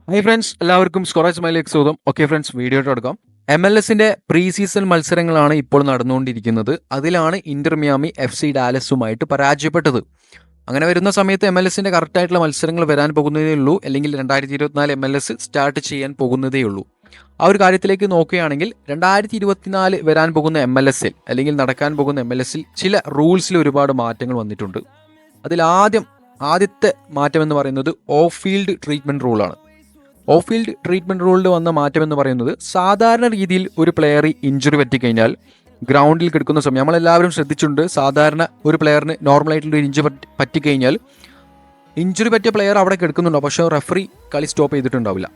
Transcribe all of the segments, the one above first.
Hi friends, എല്ലാവർക്കും സ്കോറേജ് മൈലേക്ക് സ്വാഗതം. Okay friends, video എടുക്കാം. MLS പ്രീ സീസൺ മത്സരങ്ങളാണ് ഇപ്പോൾ നടന്നുകൊണ്ടിരിക്കുന്നത്. അതിലാണ് ഇന്റർ മിയാമി FC ഡാലസുമായിട്ട് പരാജയപ്പെട്ടത്. അങ്ങനെ വരുന്ന സമയത്ത് MLS കറക്റ്റായിട്ടുള്ള മത്സരങ്ങൾ വരാൻ പോകുന്നതേ ഉള്ളൂ, അല്ലെങ്കിൽ 2024 MLS സ്റ്റാർട്ട് ചെയ്യാൻ പോകുന്നതേ ഉള്ളൂ. ആ ഒരു കാര്യത്തിലേക്ക് നോക്കുകയാണെങ്കിൽ 2024 വരാൻ പോകുന്ന MLS അല്ലെങ്കിൽ നടക്കാൻ പോകുന്ന MLS ചില റൂൾസിൽ ഒരുപാട് മാറ്റങ്ങൾ വന്നിട്ടുണ്ട്. അതിൽ ആദ്യത്തെ മാറ്റം എന്ന് പറയുന്നത് ഓഫ് ഫീൽഡ് ട്രീറ്റ്മെൻറ്റ് റൂളാണ്. ഓഫ് ഫീൽഡ് ട്രീറ്റ്മെൻറ്റ് റൂളിൽ വന്ന മാറ്റം എന്ന് പറയുന്നത്, സാധാരണ രീതിയിൽ ഒരു പ്ലെയർ ഇഞ്ചുറി പറ്റിക്കഴിഞ്ഞാൽ ഗ്രൗണ്ടിൽ കിടക്കുന്ന സമയം നമ്മളെല്ലാവരും ശ്രദ്ധിച്ചിട്ടുണ്ട്. സാധാരണ ഒരു പ്ലെയറിന് നോർമലായിട്ടുള്ള ഇഞ്ചുറി പറ്റിക്കഴിഞ്ഞാൽ ഇഞ്ചുറി പറ്റിയ പ്ലെയർ അവിടെ കിടക്കുന്നുണ്ടോ, പക്ഷേ റെഫറി കളി സ്റ്റോപ്പ് ചെയ്തിട്ടുണ്ടാവില്ല.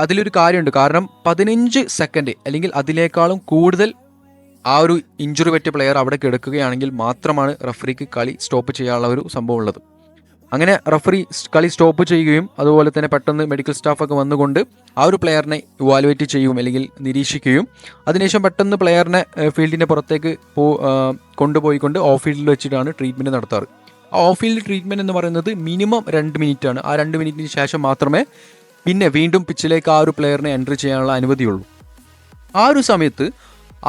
അതിലൊരു കാര്യമുണ്ട്. കാരണം 15 സെക്കൻഡ് അല്ലെങ്കിൽ അതിനേക്കാളും കൂടുതൽ ആ ഒരു ഇഞ്ചുറി പറ്റിയ പ്ലെയർ അവിടെ കിടക്കുകയാണെങ്കിൽ മാത്രമാണ് റെഫറിക്ക് കളി സ്റ്റോപ്പ് ചെയ്യാനുള്ള ഒരു സംഭവം ഉള്ളത്. അങ്ങനെ റെഫറി കളി സ്റ്റോപ്പ് ചെയ്യുകയും അതുപോലെ തന്നെ പെട്ടെന്ന് മെഡിക്കൽ സ്റ്റാഫൊക്കെ വന്നുകൊണ്ട് ആ ഒരു പ്ലെയറിനെ ഇവാലുവേറ്റ് ചെയ്യും അല്ലെങ്കിൽ നിരീക്ഷിക്കുകയും അതിനുശേഷം പെട്ടെന്ന് പ്ലെയറിനെ ഫീൽഡിൻ്റെ പുറത്തേക്ക് കൊണ്ടുപോയിക്കൊണ്ട് ഓഫ് ഫീൽഡിൽ വെച്ചിട്ടാണ് ട്രീറ്റ്മെൻറ്റ് നടത്താറ്. ആ ഓഫ് ഫീൽഡ് ട്രീറ്റ്മെൻറ്റ് എന്ന് പറയുന്നത് മിനിമം 2 മിനിറ്റാണ്. ആ 2 മിനിറ്റിന് ശേഷം മാത്രമേ പിന്നെ വീണ്ടും പിച്ചിലേക്ക് ആ ഒരു പ്ലെയറിനെ എൻട്രി ചെയ്യാനുള്ള അനുമതിയുള്ളൂ. ആ ഒരു സമയത്ത്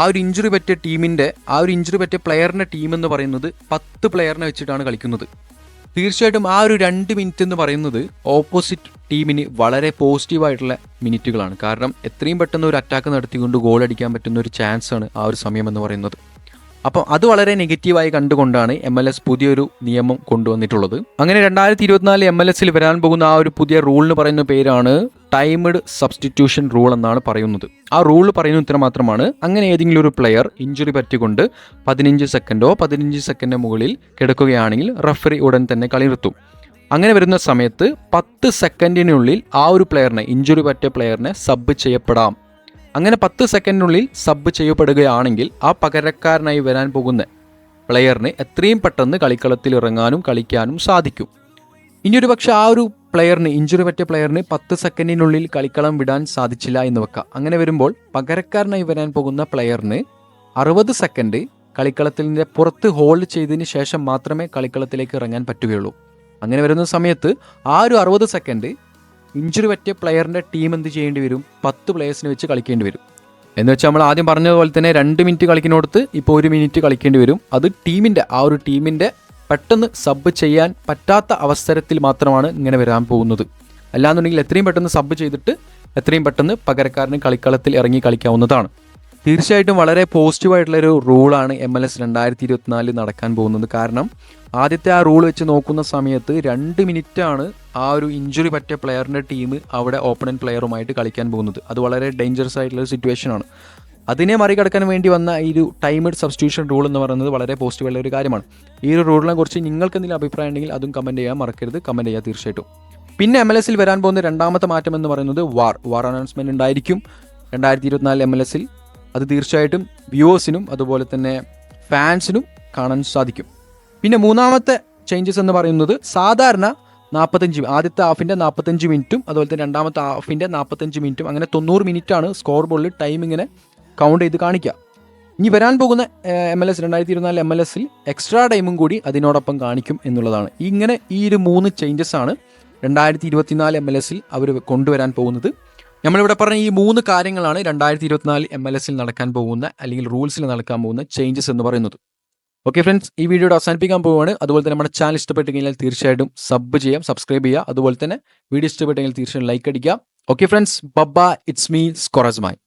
ആ ഒരു ഇഞ്ചുറി പറ്റിയ പ്ലെയറിൻ്റെ ടീം എന്ന് പറയുന്നത് 10 പ്ലെയറിനെ വെച്ചിട്ടാണ് കളിക്കുന്നത്. തീർച്ചയായിട്ടും ആ ഒരു 2 മിനിറ്റ് എന്ന് പറയുന്നത് ഓപ്പോസിറ്റ് ടീമിന് വളരെ പോസിറ്റീവായിട്ടുള്ള മിനിറ്റുകളാണ്. കാരണം എത്രയും പെട്ടെന്ന് ഒരു അറ്റാക്ക് നടത്തിക്കൊണ്ട് ഗോൾ അടിക്കാൻ പറ്റുന്ന ഒരു ചാൻസാണ് ആ ഒരു സമയം എന്ന് പറയുന്നത്. അപ്പം അത് വളരെ നെഗറ്റീവായി കണ്ടുകൊണ്ടാണ് MLS പുതിയൊരു നിയമം കൊണ്ടുവന്നിട്ടുള്ളത്. അങ്ങനെ 2024 MLS വരാൻ പോകുന്ന ആ ഒരു പുതിയ റൂളിന് പറയുന്ന പേരാണ് ടൈംഡ് സബ്സ്റ്റിറ്റ്യൂഷൻ റൂൾ എന്നാണ് പറയുന്നത്. ആ റൂൾ പറയുന്ന ഇത്ര മാത്രമാണ്: അങ്ങനെ ഏതെങ്കിലും ഒരു പ്ലെയർ ഇഞ്ചുറി പറ്റിക്കൊണ്ട് 15 സെക്കൻഡോ മുകളിൽ കിടക്കുകയാണെങ്കിൽ റഫറി ഉടൻ തന്നെ കളി നിർത്തും. അങ്ങനെ വരുന്ന സമയത്ത് 10 സെക്കൻഡിനുള്ളിൽ ആ ഒരു പ്ലെയറിനെ, ഇഞ്ചുറി പറ്റിയ പ്ലെയറിനെ സബ് ചെയ്യപ്പെടാം. അങ്ങനെ 10 സെക്കൻഡിനുള്ളിൽ സബ് ചെയ്യപ്പെടുകയാണെങ്കിൽ ആ പകരക്കാരനായി വരാൻ പോകുന്ന പ്ലെയറിന് എത്രയും പെട്ടെന്ന് കളിക്കളത്തിൽ ഇറങ്ങാനും കളിക്കാനും സാധിക്കും. ഇനിയൊരു പക്ഷേ ആ ഒരു പ്ലെയറിന്, ഇഞ്ചുറി പറ്റിയ പ്ലെയറിന് 10 സെക്കൻഡിനുള്ളിൽ കളിക്കളം വിടാൻ സാധിച്ചില്ല എന്ന് വെക്കാം. അങ്ങനെ വരുമ്പോൾ പകരക്കാരനായി വരാൻ പോകുന്ന പ്ലെയറിന് 60 സെക്കൻഡ് കളിക്കളത്തിൻ്റെ പുറത്ത് ഹോൾഡ് ചെയ്തതിന് ശേഷം മാത്രമേ കളിക്കളത്തിലേക്ക് ഇറങ്ങാൻ പറ്റുകയുള്ളൂ. അങ്ങനെ വരുന്ന സമയത്ത് ആ ഒരു 60 സെക്കൻഡ് ഇഞ്ചുറി പറ്റിയ പ്ലെയറിൻ്റെ ടീം എന്ത് ചെയ്യേണ്ടി വരും? 10 പ്ലെയേഴ്സിനെ വെച്ച് കളിക്കേണ്ടി വരും. എന്ന് വെച്ചാൽ നമ്മൾ ആദ്യം പറഞ്ഞതുപോലെ തന്നെ 2 മിനിറ്റ് കളിക്കുന്നിടത്ത് ഇപ്പോൾ 1 മിനിറ്റ് കളിക്കേണ്ടി വരും. അത് ടീമിൻ്റെ പെട്ടെന്ന് സബ് ചെയ്യാൻ പറ്റാത്ത അവസരത്തിൽ മാത്രമാണ് ഇങ്ങനെ വരാൻ പോകുന്നത്. അല്ലാന്നുണ്ടെങ്കിൽ എത്രയും പെട്ടെന്ന് സബ് ചെയ്തിട്ട് എത്രയും പെട്ടെന്ന് പകരക്കാരന് കളിക്കളത്തിൽ ഇറങ്ങി കളിക്കാവുന്നതാണ്. തീർച്ചയായിട്ടും വളരെ പോസിറ്റീവായിട്ടുള്ളൊരു റൂളാണ് MLS 2024 നടക്കാൻ പോകുന്നത്. കാരണം ആദ്യത്തെ ആ റൂൾ വെച്ച് നോക്കുന്ന സമയത്ത് 2 മിനിറ്റാണ് ആ ഒരു ഇഞ്ചുറി പറ്റിയ പ്ലെയറിൻ്റെ ടീം അവിടെ ഓപ്പണൻറ്റ് പ്ലെയറുമായിട്ട് കളിക്കാൻ പോകുന്നത്. അത് വളരെ ഡേഞ്ചറസ് ആയിട്ടുള്ളൊരു സിറ്റുവേഷനാണ്. അതിനെ മറികടക്കാൻ വേണ്ടി വന്ന ഈ ഒരു ടൈംഡ് സബ്സ്റ്റിറ്റ്യൂഷൻ റൂൾ എന്ന് പറയുന്നത് വളരെ പോസിറ്റീവായിട്ടുള്ള ഒരു കാര്യമാണ്. ഈ ഒരു റൂളിനെ കുറിച്ച് നിങ്ങൾക്ക് എന്തെങ്കിലും അഭിപ്രായം ഉണ്ടെങ്കിൽ അതും കമൻറ്റ് ചെയ്യാൻ മറക്കരുത്. കമൻറ്റ് ചെയ്യുക തീർച്ചയായിട്ടും. പിന്നെ MLS വരാൻ പോകുന്ന രണ്ടാമത്തെ മാറ്റം എന്ന് പറയുന്നത് വാർ അനൗൺസ്മെൻറ്റ് ഉണ്ടായിരിക്കും 2024 MLS. അത് തീർച്ചയായിട്ടും വ്യൂവേഴ്സിനും അതുപോലെ തന്നെ ഫാൻസിനും കാണാൻ സാധിക്കും. പിന്നെ മൂന്നാമത്തെ ചേഞ്ചസ് എന്ന് പറയുന്നത്, സാധാരണ ആദ്യത്തെ ഹാഫിൻ്റെ 45 മിനിറ്റും അതുപോലെ തന്നെ രണ്ടാമത്തെ ഹാഫിൻ്റെ 45 മിനിറ്റും അങ്ങനെ 90 മിനിറ്റാണ് സ്കോർ ബോർഡിൽ ടൈം ഇങ്ങനെ കൗണ്ട് ചെയ്ത് കാണിക്കുക. ഇനി വരാൻ പോകുന്ന MLS 2024 MLS എക്സ്ട്രാ ടൈമും കൂടി അതിനോടൊപ്പം കാണിക്കും എന്നുള്ളതാണ്. ഇങ്ങനെ ഈ ഒരു 3 ചേഞ്ചസ് ആണ് 2024 MLS അവർ കൊണ്ടുവരാൻ പോകുന്നത്. നമ്മളിവിടെ പറഞ്ഞ ഈ 3 കാര്യങ്ങളാണ് 2024 MLS നടക്കാൻ പോകുന്ന അല്ലെങ്കിൽ റൂൾസിൽ നടക്കാൻ പോകുന്ന ചേഞ്ചസ് എന്ന് പറയുന്നത്. ഓക്കെ ഫ്രണ്ട്സ്, ഈ വീഡിയോയുടെ അവസാനിപ്പിക്കാൻ പോവുകയാണ്. അതുപോലെ തന്നെ നമ്മുടെ ചാനൽ ഇഷ്ടപ്പെട്ട് കഴിഞ്ഞാൽ തീർച്ചയായിട്ടും സബ്സ്ക്രൈബ് ചെയ്യുക. അതുപോലെ തന്നെ വീഡിയോ ഇഷ്ടപ്പെട്ടെങ്കിൽ തീർച്ചയായും ലൈക്ക് അടിക്കുക. ഓക്കെ ഫ്രണ്ട്സ്, ബബ്ബ, ഇറ്റ്സ് മീ സ്കോറസ്മായി.